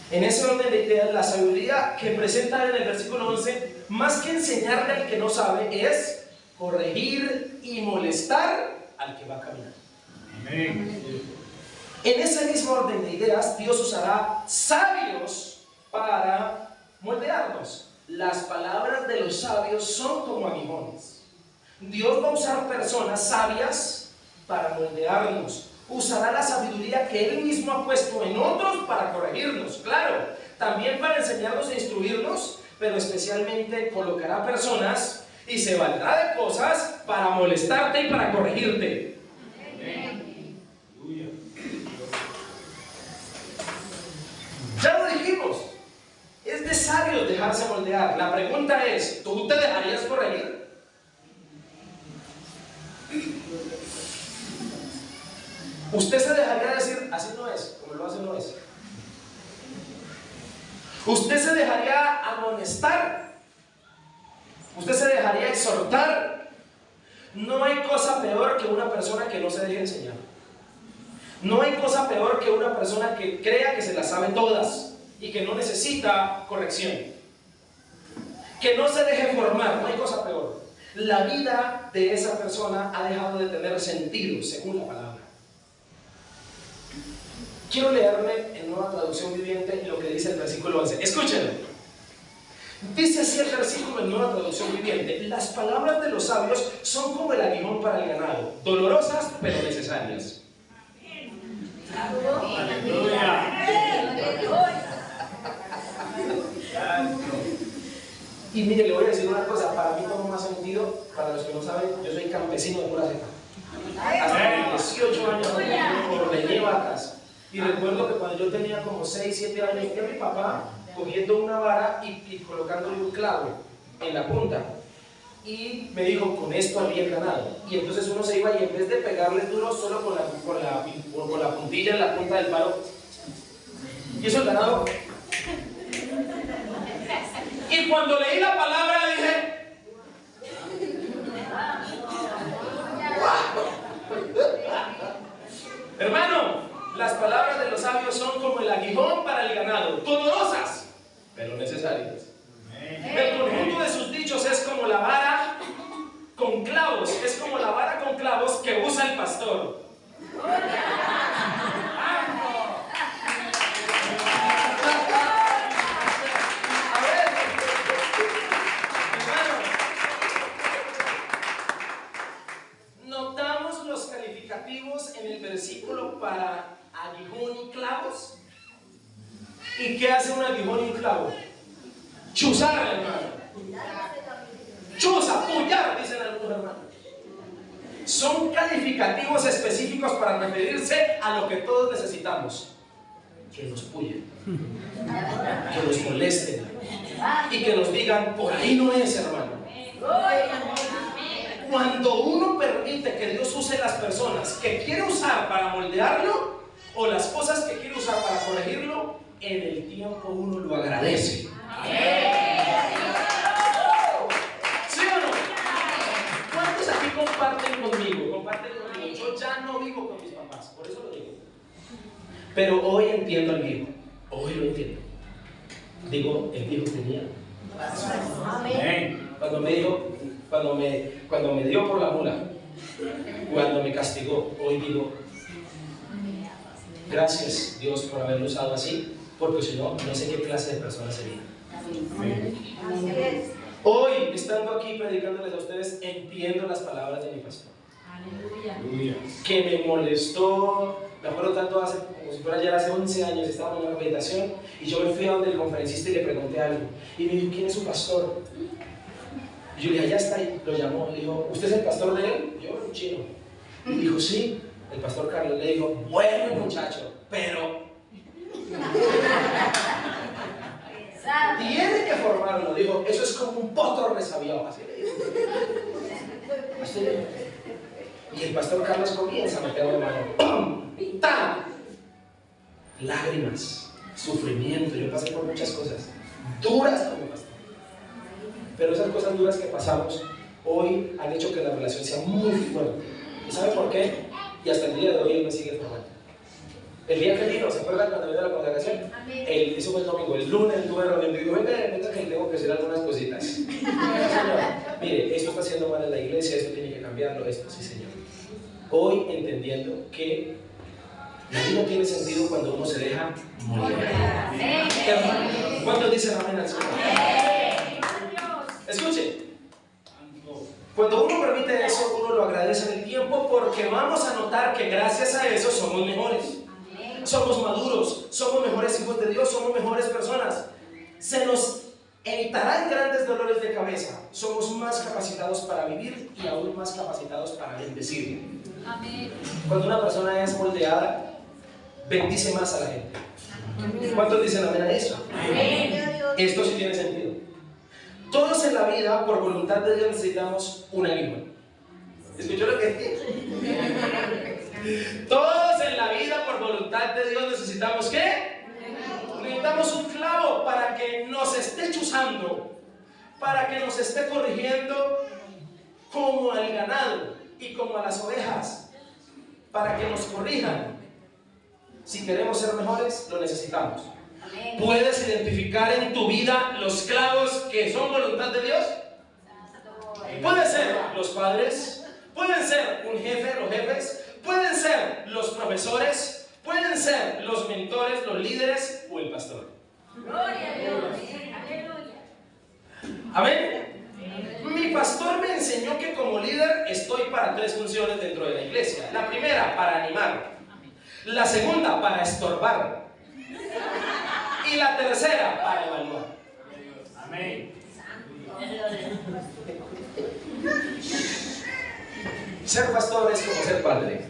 En ese orden de ideas, la sabiduría que presenta en el versículo 11, más que enseñarle al que no sabe, es corregir y molestar al que va a caminar. Amén. En ese mismo orden de ideas, Dios usará sabios para moldearnos. Las palabras de los sabios son como aguijones. Dios va a usar personas sabias para moldearnos. Usará la sabiduría que Él mismo ha puesto en otros para corregirnos, claro, también para enseñarnos e instruirnos, pero especialmente colocará personas y se valdrá de cosas para molestarte y para corregirte. dejarse moldear. La pregunta es, ¿tú te dejarías corregir? ¿Usted se dejaría decir, así no es, como lo hace no es? ¿Usted se dejaría amonestar? ¿Usted se dejaría exhortar? No hay cosa peor que una persona que no se deje enseñar. No hay cosa peor que una persona que crea que se las sabe todas y que no necesita corrección. Que no se deje formar, no hay cosa peor. La vida de esa persona ha dejado de tener sentido, según la palabra. Quiero leerme en Nueva Traducción Viviente lo que dice el versículo 11. Escúchenlo. Dice así el versículo en Nueva Traducción Viviente: las palabras de los sabios son como el aguijón para el ganado, dolorosas pero necesarias. Y mire, le voy a decir una cosa, para mí toma más sentido, para los que no saben, yo soy campesino de pura cepa. Hasta 18 años ordeñé vacas. Y recuerdo que cuando yo tenía como 6, 7 años, vi a mi papá cogiendo una vara y colocándole un clavo en la punta. Y me dijo, con esto había el ganado. Y entonces uno se iba y en vez de pegarle duro, solo con la puntilla en la punta del palo, y eso el ganado. Y cuando leí la palabra dije, hermano, las palabras de los sabios son como el aguijón para el ganado, dolorosas, pero necesarias. El conjunto de sus dichos es como la vara con clavos, es como la vara con clavos que usa el pastor. ¿Notamos los calificativos en el versículo para aguijón y clavos? ¿Y qué hace un aguijón y un clavo? Chuzar, hermano. Chuza, pullar, dicen algunos hermanos. Son calificativos específicos para referirse a lo que todos necesitamos: que nos pullen, que nos molesten y que nos digan, por ahí no es, hermano. Cuando uno permite que Dios use las personas que quiere usar para moldearlo o las cosas que quiere usar para corregirlo, en el tiempo uno lo agradece. ¿Sí o no? ¿Cuántos aquí comparten conmigo? Yo ya no vivo con mis papás, por eso lo digo. Pero hoy entiendo al viejo. Hoy lo entiendo. Digo, el viejo tenía. Amén. Cuando me dijo, cuando me dio por la mula, cuando me castigó, hoy digo, gracias Dios por haberlo usado así, porque si no, no sé qué clase de persona sería. Hoy, estando aquí predicándoles a ustedes, entiendo las palabras de mi pastor. Aleluya. Que me molestó, me acuerdo tanto, como si fuera ayer, hace 11 años, estábamos en una meditación y yo me fui a donde el conferencista y le pregunté algo. Y me dijo, ¿quién es su pastor? Y yo le dije, allá está ahí. Lo llamó, le dijo, ¿usted es el pastor de él? Yo, un chino. Y dijo, sí, el pastor Carlos. Le dijo, bueno muchacho, pero tiene que formarlo. Dijo, eso es como un potro resabiado. Así le dijo. Así le dijo. Y el pastor Carlos comienza a meter la mano. ¡Pum! ¡Tam! Lágrimas, sufrimiento. Yo pasé por muchas cosas duras como pastor. Pero esas cosas duras que pasamos hoy han hecho que la relación sea muy fuerte. ¿Y sabe por qué? Y hasta el día de hoy él me sigue formando. El día que vino, ¿se acuerdan cuando vino a la congregación? Eso fue el domingo. El lunes tuve reunión y digo, venga que tengo que hacer algunas cositas. Señor, mire, esto está haciendo mal en la iglesia, esto tiene que cambiarlo, esto, sí señor. Hoy entendiendo que la vida tiene sentido cuando uno se deja moldear. ¿Cuántos dicen amén al Señor? Escuche, cuando uno permite eso, uno lo agradece en el tiempo, porque vamos a notar que gracias a eso somos mejores, somos maduros, somos mejores hijos de Dios, somos mejores personas. Se nos evitarán grandes dolores de cabeza, somos más capacitados para vivir y aún más capacitados para bendecir. Cuando una persona es moldeada, bendice más a la gente. ¿Cuántos dicen amén a eso? Amén. Esto sí tiene sentido. Todos en la vida, por voluntad de Dios, necesitamos un animal. ¿Escuchó lo que dije? Todos en la vida, por voluntad de Dios, necesitamos ¿qué? Necesitamos un clavo para que nos esté chuzando, para que nos esté corrigiendo como al ganado y como a las ovejas, para que nos corrijan. Si queremos ser mejores, lo necesitamos. ¿Puedes identificar en tu vida los clavos que son voluntad de Dios? Pueden ser los padres, pueden ser un jefe, los jefes, pueden ser los profesores, pueden ser los mentores, los líderes o el pastor. Gloria a Dios. Aleluya. Amén. Mi pastor me enseñó que como líder estoy para 3 funciones dentro de la iglesia. La primera, para animar. La segunda, para estorbar. Y la tercera, para evaluar. Amén. Ser pastor es como ser padre.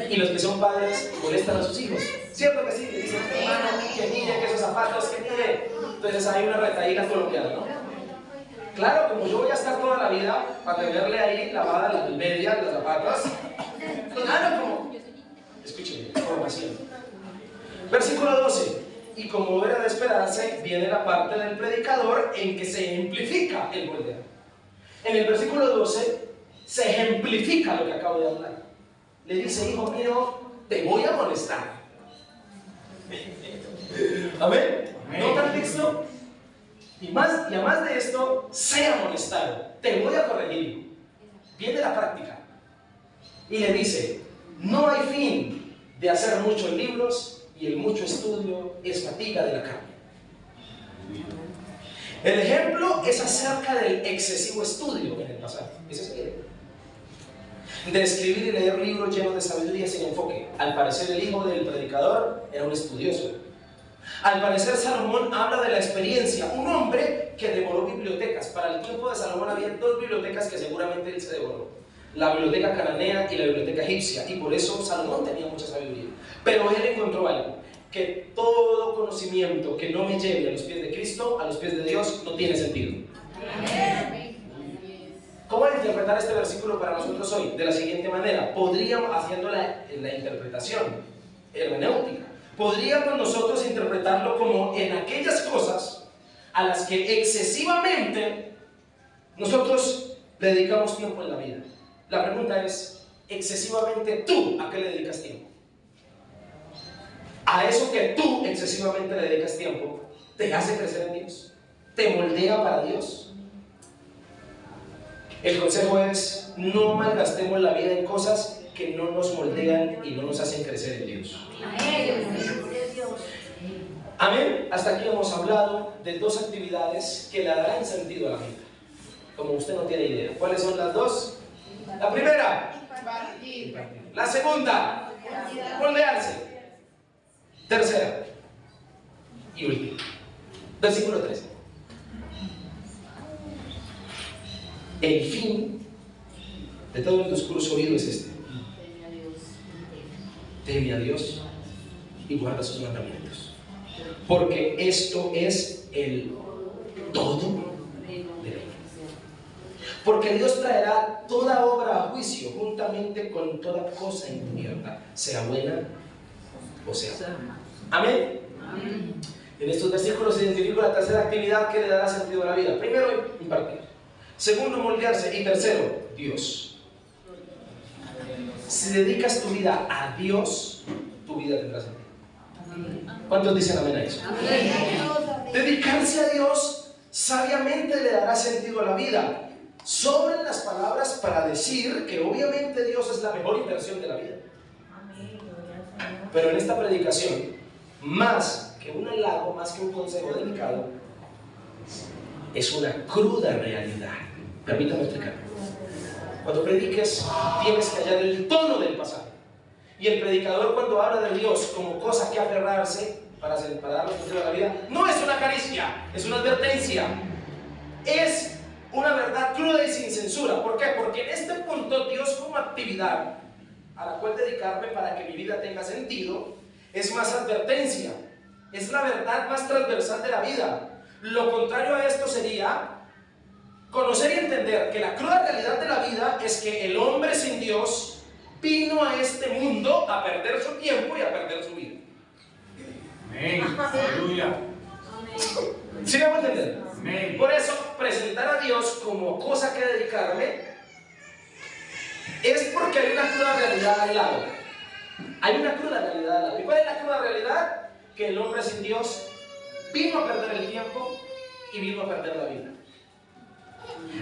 Y los que son padres molestan a sus hijos. ¿Cierto que sí? Le dicen, hermano, que mire, que esos zapatos, que mire. Entonces hay una retaíla colombiana, ¿no? Claro, como yo voy a estar toda la vida para tenerle ahí lavada las medias, los zapatos. Claro, como. Escuchen, formación. Versículo 12. Y como era de esperarse, viene la parte del predicador en que se ejemplifica el moldear. En el versículo 12 se ejemplifica lo que acabo de hablar. Le dice, hijo mío, te voy a molestar. Amén. ¿Nota el texto? Y además de esto, sea molestado. Te voy a corregir. Viene la práctica. Y le dice, no hay fin de hacer muchos libros y el mucho estudio es fatiga de la carne. El ejemplo es acerca del excesivo estudio en el pasaje. Ese es el ejemplo. De escribir y leer libros llenos de sabiduría sin enfoque. Al parecer el hijo del predicador era un estudioso. Al parecer Salomón habla de la experiencia. Un hombre que devoró bibliotecas. Para el tiempo de Salomón había 2 bibliotecas que seguramente él se devoró. La biblioteca cananea y la biblioteca egipcia. Y por eso Salomón tenía mucha sabiduría. Pero él encontró algo. Que todo conocimiento que no me lleve a los pies de Cristo, a los pies de Dios, no tiene sentido. ¿Cómo interpretar este versículo para nosotros hoy? De la siguiente manera. Podríamos, haciendo la interpretación hermenéutica, podríamos nosotros interpretarlo como en aquellas cosas a las que excesivamente nosotros le dedicamos tiempo en la vida. La pregunta es, excesivamente tú, ¿a qué le dedicas tiempo? A eso que tú excesivamente le dedicas tiempo, ¿te hace crecer en Dios? ¿Te moldea para Dios? El consejo es, no malgastemos la vida en cosas que no nos moldean y no nos hacen crecer en Dios. Amén. Hasta aquí hemos hablado de 2 actividades que le darán sentido a la vida. Como usted no tiene idea. ¿Cuáles son las 2? La primera, la segunda, moldearse. Tercera y última. Versículo 13. El fin de todo el discurso oído es este: teme a Dios y guarda sus mandamientos, porque esto es el todo de la vida. Porque Dios traerá toda obra a juicio juntamente con toda cosa encubierta, sea buena o sea mala. Amén. En estos versículos se identifica la tercera actividad que le dará sentido a la vida. Primero, impartir. Segundo, moldearse. Y tercero, Dios. Si dedicas tu vida a Dios, tu vida tendrá sentido. ¿Cuántos dicen amén a eso? Dedicarse a Dios sabiamente le dará sentido a la vida. Sobran las palabras para decir que obviamente Dios es la mejor inversión de la vida. Pero en esta predicación, más que un halago, más que un consejo delicado, es una cruda realidad. Permítame explicar. Cuando prediques, tienes que hallar el tono del pasaje. Y el predicador, cuando habla de Dios como cosa que aferrarse para darle sentido a la vida, no es una caricia, es una advertencia. Es una verdad cruda y sin censura. ¿Por qué? Porque en este punto Dios, como actividad a la cual dedicarme para que mi vida tenga sentido, es más advertencia, es la verdad más transversal de la vida. Lo contrario a esto sería conocer y entender que la cruda realidad de la vida es que el hombre sin Dios vino a este mundo a perder su tiempo y a perder su vida. Amén. Aleluya. ¿Sí me voy a entender? Amén. Por eso, presentar a Dios como cosa que dedicarme es porque hay una cruda realidad al lado. Hay una cruda realidad al lado. ¿Y cuál es la cruda realidad? Que el hombre sin Dios vino a perder el tiempo y vino a perder la vida.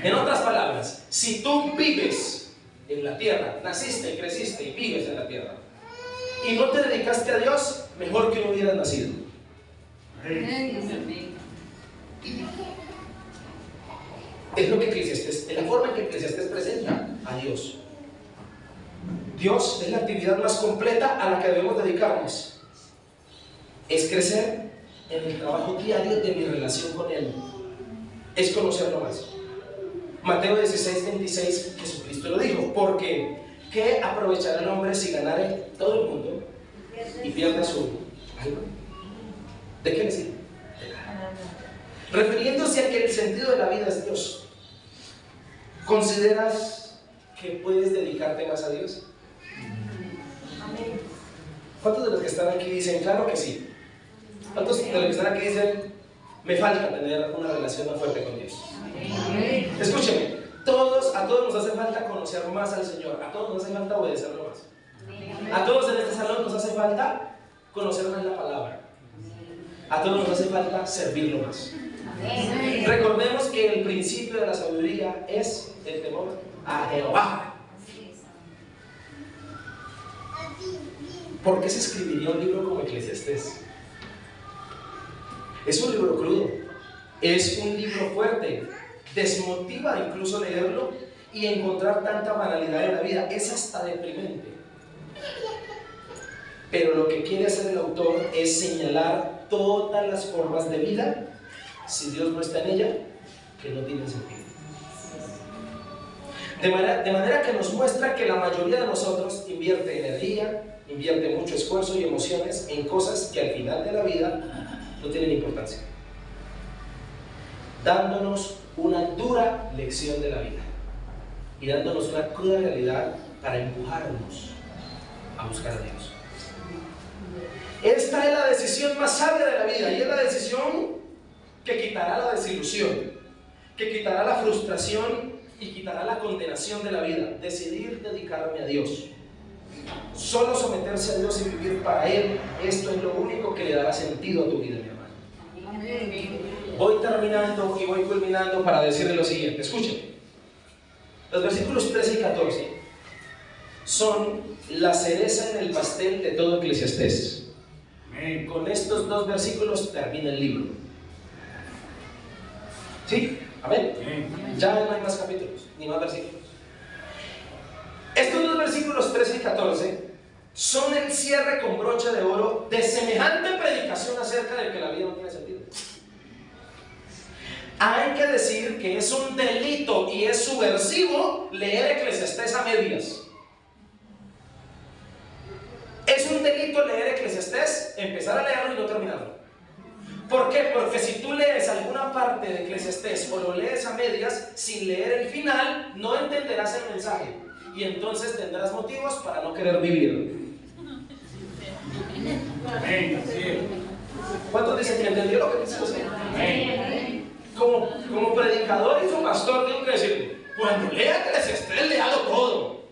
En otras palabras, si tú vives en la tierra, naciste, creciste y vives en la tierra, y no te dedicaste a Dios, mejor que no hubieras nacido. Es lo que Eclesiastés, es la forma en que Eclesiastés presenta a Dios. Dios es la actividad más completa a la que debemos dedicarnos. Es crecer en el trabajo diario de mi relación con Él. Es conocerlo más. Mateo 16:26, Jesucristo lo dijo, porque ¿qué aprovechará el hombre si ganare todo el mundo y pierde su alma? ¿De qué le sirve? Refiriéndose a que el sentido de la vida es Dios, ¿consideras que puedes dedicarte más a Dios? ¿Cuántos de los que están aquí dicen, claro que sí? ¿Cuántos de los que están aquí dicen, me falta tener una relación más fuerte con Dios? Escúcheme, a todos nos hace falta conocer más al Señor, a todos nos hace falta obedecerlo más. A todos en este salón nos hace falta conocer más la palabra. A todos nos hace falta servirlo más. Recordemos que el principio de la sabiduría es el temor a Jehová. ¿Por qué se escribiría un libro como Eclesiastés? Es un libro crudo, es un libro fuerte, desmotiva incluso leerlo y encontrar tanta banalidad en la vida, es hasta deprimente. Pero lo que quiere hacer el autor es señalar todas las formas de vida, si Dios no está en ella, que no tienen sentido. De manera que nos muestra que la mayoría de nosotros invierte energía, invierte mucho esfuerzo y emociones en cosas que al final de la vida no tienen importancia, dándonos una dura lección de la vida y dándonos una cruda realidad para empujarnos a buscar a Dios. Esta es la decisión más sabia de la vida y es la decisión que quitará la desilusión, que quitará la frustración y quitará la condenación de la vida. Decidir dedicarme a Dios, solo someterse a Dios y vivir para Él. Esto es lo único que le dará sentido a tu vida, mi hermano. Voy terminando y voy culminando para decirle lo siguiente. Escuchen, los versículos 13 y 14 son la cereza en el pastel de todo Eclesiastés. Con estos dos versículos termina el libro. ¿Sí? ¿Amén? Ya no hay más capítulos, ni más versículos. Estos dos versículos 13 y 14 son el cierre con broche de oro de semejante predicación acerca de que la vida no tiene sentido. Hay que decir que es un delito y es subversivo leer Eclesiastés a medias. Es un delito leer Eclesiastés, empezar a leerlo y no terminarlo. ¿Por qué? Porque si tú lees alguna parte de Eclesiastés o lo lees a medias sin leer el final, no entenderás el mensaje y entonces tendrás motivos para no querer vivir. ¿Cuántos dicen que entendió lo que dice José? Como predicador y como pastor tengo que decir, cuando lea Eclesiastés, léalo todo.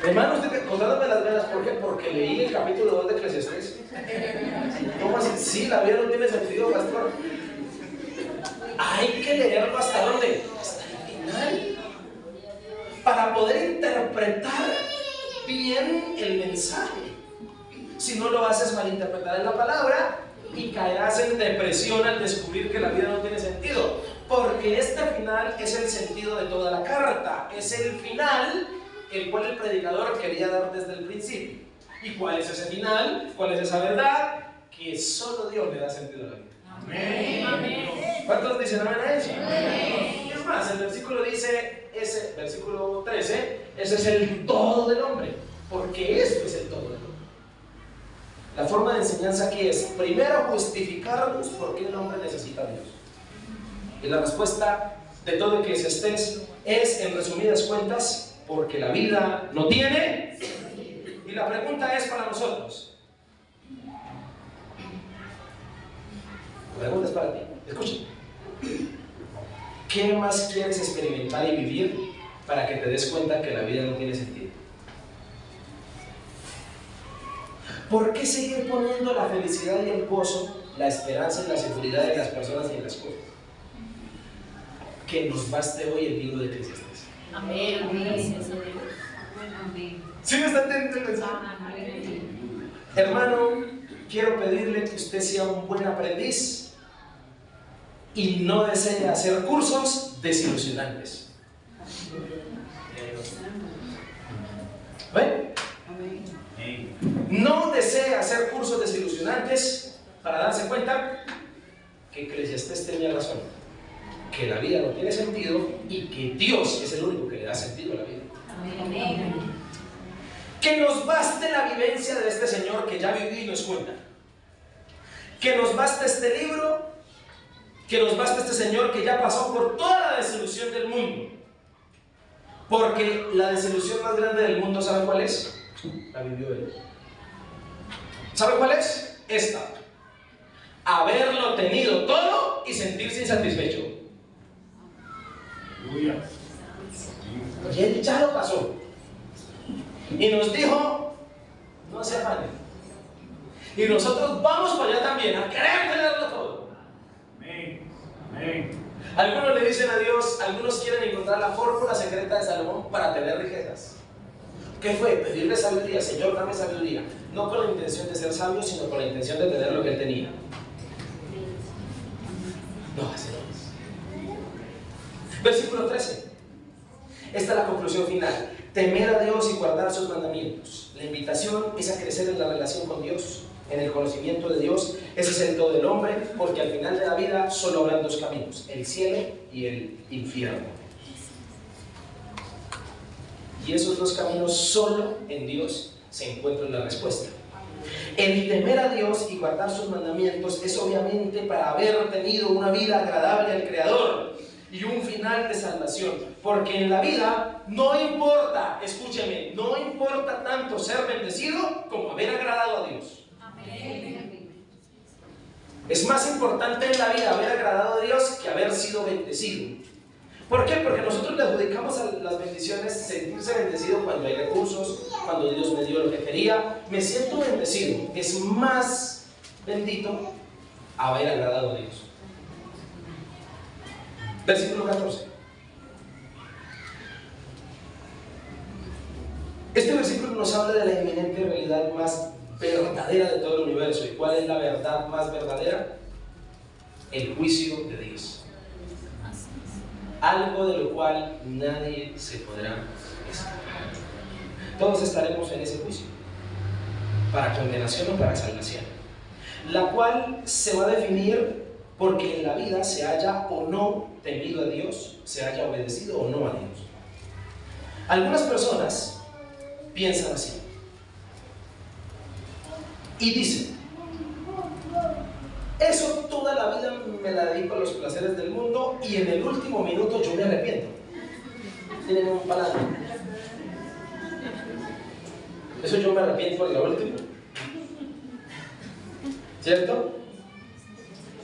Hermano, usted contándome las velas, ¿por qué? Porque leí el capítulo 2 de Eclesiastés. ¿Cómo así? Sí, la vida no tiene sentido, pastor. Hay que leerlo hasta dónde? Hasta el final. Para poder interpretar bien el mensaje. Si no lo haces, malinterpretar en la palabra y caerás en depresión al descubrir que la vida no tiene sentido. Porque este final es el sentido de toda la carta. Es el final el cual el predicador quería dar desde el principio. ¿Y cuál es ese final? ¿Cuál es esa verdad? Que solo Dios le da sentido a la vida. Amén. ¿Cuántos dicen amén a eso? Amén. Es más, el versículo dice, ese versículo 13, ese es el todo del hombre, porque esto es el todo del hombre. La forma de enseñanza aquí es, primero, justificarnos por qué el hombre necesita a Dios. Y la respuesta de todo Eclesiastés es, en resumidas cuentas, porque la vida no tiene. Y la pregunta es para nosotros. La pregunta es para ti. Escuchen. ¿Qué más quieres experimentar y vivir para que te des cuenta que la vida no tiene sentido? ¿Por qué seguir poniendo la felicidad y el gozo, la esperanza y la seguridad en las personas y en las cosas? Que nos baste hoy el libro de Eclesiastés. Amén. Amén. ¿Sí me está entendiendo el mensaje? Hermano, quiero pedirle que usted sea un buen aprendiz y no desee hacer cursos desilusionantes. ¿Ven? No desee hacer cursos desilusionantes para darse cuenta que Eclesiastés tenía razón, que la vida no tiene sentido y que Dios es el único que le da sentido a la vida. Amén. Que nos baste la vivencia de este Señor que ya vivió y nos cuenta. Que nos baste este libro, que nos baste este Señor que ya pasó por toda la desilusión del mundo. Porque la desilusión más grande del mundo, ¿sabe cuál es? La vivió Él. ¿Sabe cuál es? Esta. Haberlo tenido todo y sentirse insatisfecho. Aleluya. Y Él ya lo pasó. Y nos dijo, no se afanen. Y nosotros vamos para allá también, a querer tenerlo todo. Amén. Amén. Algunos le dicen a Dios, algunos quieren encontrar la fórmula secreta de Salomón para tener riquezas. ¿Qué fue? Pedirle sabiduría. Señor, dame sabiduría. No con la intención de ser sabio, sino con la intención de tener lo que él tenía. No, así no es. Versículo 13. Esta es la conclusión final. Temer a Dios y guardar sus mandamientos. La invitación es a crecer en la relación con Dios, en el conocimiento de Dios. Ese es el todo del hombre, porque al final de la vida solo habrán dos caminos, el cielo y el infierno. Y esos dos caminos solo en Dios se encuentran la respuesta. El temer a Dios y guardar sus mandamientos es obviamente para haber tenido una vida agradable al Creador y un final de salvación, porque en la vida no importa, escúcheme, no importa tanto ser bendecido como haber agradado a Dios. Amén. Es más importante en la vida haber agradado a Dios que haber sido bendecido. ¿Por qué? Porque nosotros le adjudicamos a las bendiciones sentirse bendecido cuando hay recursos, cuando Dios me dio lo que quería. Me siento bendecido. Es más bendito haber agradado a Dios. Versículo 14. Este versículo nos habla de la inminente realidad más verdadera de todo el universo. ¿Y cuál es la verdad más verdadera? El juicio de Dios. Algo de lo cual nadie se podrá escapar. Todos estaremos en ese juicio, para condenación o para salvación, la cual se va a definir porque en la vida se haya o no temido a Dios, se haya obedecido o no a Dios. Algunas personas piensan así y dicen: eso toda la vida me la dedico a los placeres del mundo y en el último minuto yo me arrepiento. Tienen un paladar. Eso yo me arrepiento en lo último. ¿Cierto?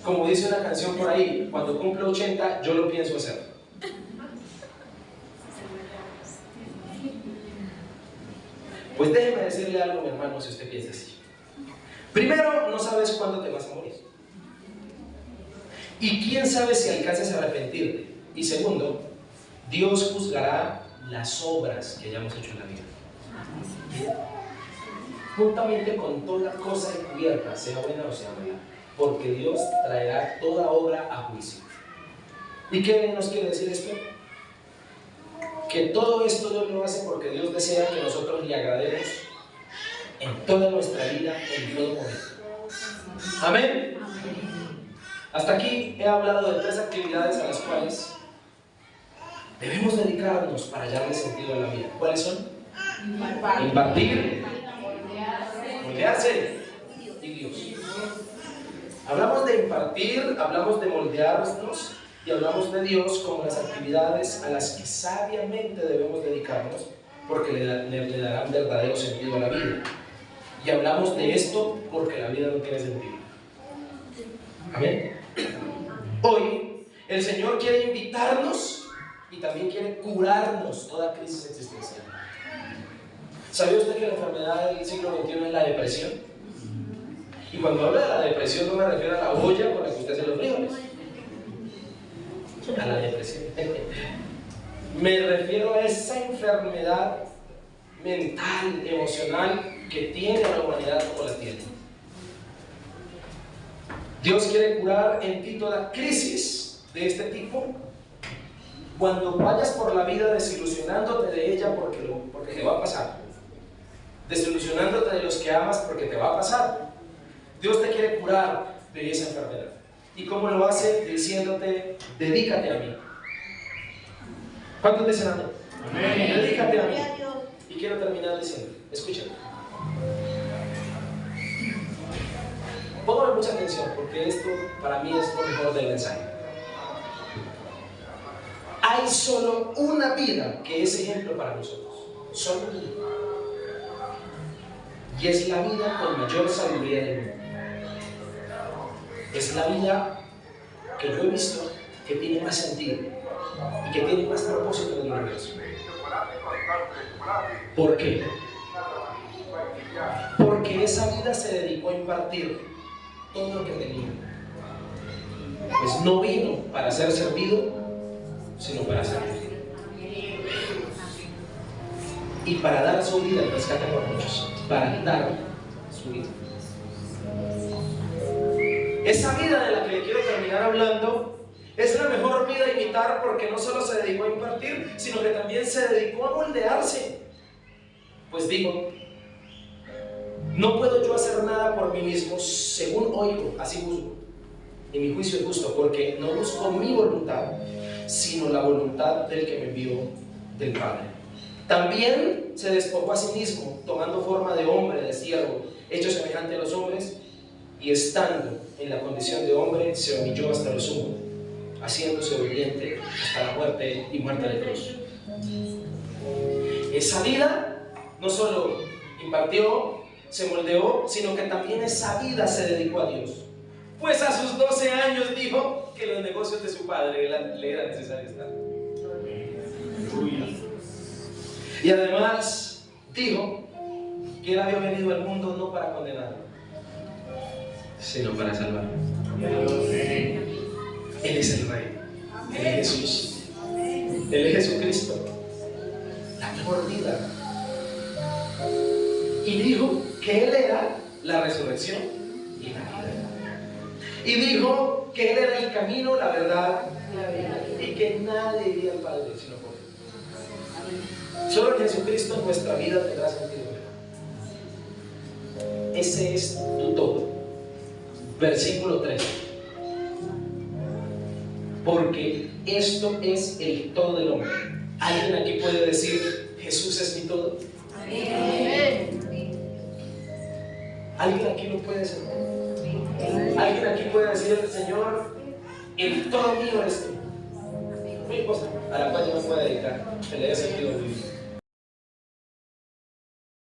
Como dice una canción por ahí, cuando cumplo 80 yo lo pienso hacer. Pues déjeme decirle algo, mi hermano, si usted piensa así. Primero, no sabes cuándo te vas a morir. Y quién sabe si alcanzas a arrepentirte. Y segundo, Dios juzgará las obras que hayamos hecho en la vida, juntamente con toda cosa encubierta, sea buena o sea mala, porque Dios traerá toda obra a juicio. ¿Y qué nos quiere decir esto? Que todo esto Dios lo hace porque Dios desea que nosotros le agrademos en toda nuestra vida, en todo momento. Amén. Hasta aquí he hablado de 3 actividades a las cuales debemos dedicarnos para hallarle sentido a la vida. ¿Cuáles son? Impartir, moldearse y Dios. Hablamos de impartir, hablamos de moldearnos y hablamos de Dios como las actividades a las que sabiamente debemos dedicarnos porque le darán verdadero sentido a la vida. Y hablamos de esto porque la vida no tiene sentido. Amén. Hoy el Señor quiere invitarnos y también quiere curarnos toda crisis existencial. ¿Sabía usted que la enfermedad del siglo XXI es la depresión? Y cuando hablo de la depresión no me refiero a la olla con la que usted hace los frijoles. A la depresión. Me refiero a esa enfermedad mental, emocional que tiene a la humanidad como la tiene. Dios quiere curar en ti toda crisis de este tipo. Cuando vayas por la vida desilusionándote de ella porque te va a pasar, desilusionándote de los que amas porque te va a pasar, Dios te quiere curar de esa enfermedad. ¿Y cómo lo hace? Diciéndote, dedícate a mí. ¿Cuántos dicen amén? Amén. Dedícate a mí. Y quiero terminar diciendo, escúchame. Póngame mucha atención porque esto para mí es lo mejor del mensaje. Hay solo una vida que es ejemplo para nosotros. Solo una. Y es la vida con mayor sabiduría del mundo. Es la vida que yo he visto que tiene más sentido y que tiene más propósito en el universo. ¿Por qué? Porque esa vida se dedicó a impartir todo lo que tenía. Pues no vino para ser servido, sino para servir. Y para dar su vida en rescate por muchos. Para dar su vida. Esa vida de la que le quiero terminar hablando es la mejor vida a imitar porque no solo se dedicó a impartir, sino que también se dedicó a moldearse. Pues digo, no puedo yo hacer nada por mí mismo, según oigo, así juzgo. Y mi juicio es justo, porque no busco mi voluntad, sino la voluntad del que me envió, del Padre. También se despojó a sí mismo, tomando forma de hombre, de siervo, hecho semejante a los hombres, y estando en la condición de hombre, se humilló hasta lo sumo, haciéndose obediente hasta la muerte y muerte de cruz. Esa vida no solo impartió, se moldeó, sino que también esa vida se dedicó a Dios. Pues a sus 12 años dijo que los negocios de su padre le era necesario estar. Y además dijo que él había venido al mundo no para condenar, sino para salvar. Él es el Rey, Él es Jesús, Él es Jesucristo, la mejor vida. Y dijo que Él era la resurrección y la vida. Y dijo que Él era el camino, la verdad y la vida. Y que nadie iría al Padre sino por Él. Solo en Jesucristo nuestra vida tendrá sentido. Ese es tu todo. Versículo 3. Porque esto es el todo del hombre. ¿Alguien aquí puede decir, Jesús es mi todo? Amén. ¿Alguien aquí lo puede decir? ¿Alguien aquí puede decir, Señor, el todo mío eres tú? Mi cosa a la cual yo me puedo dedicar, que le dé sentido a mi vida.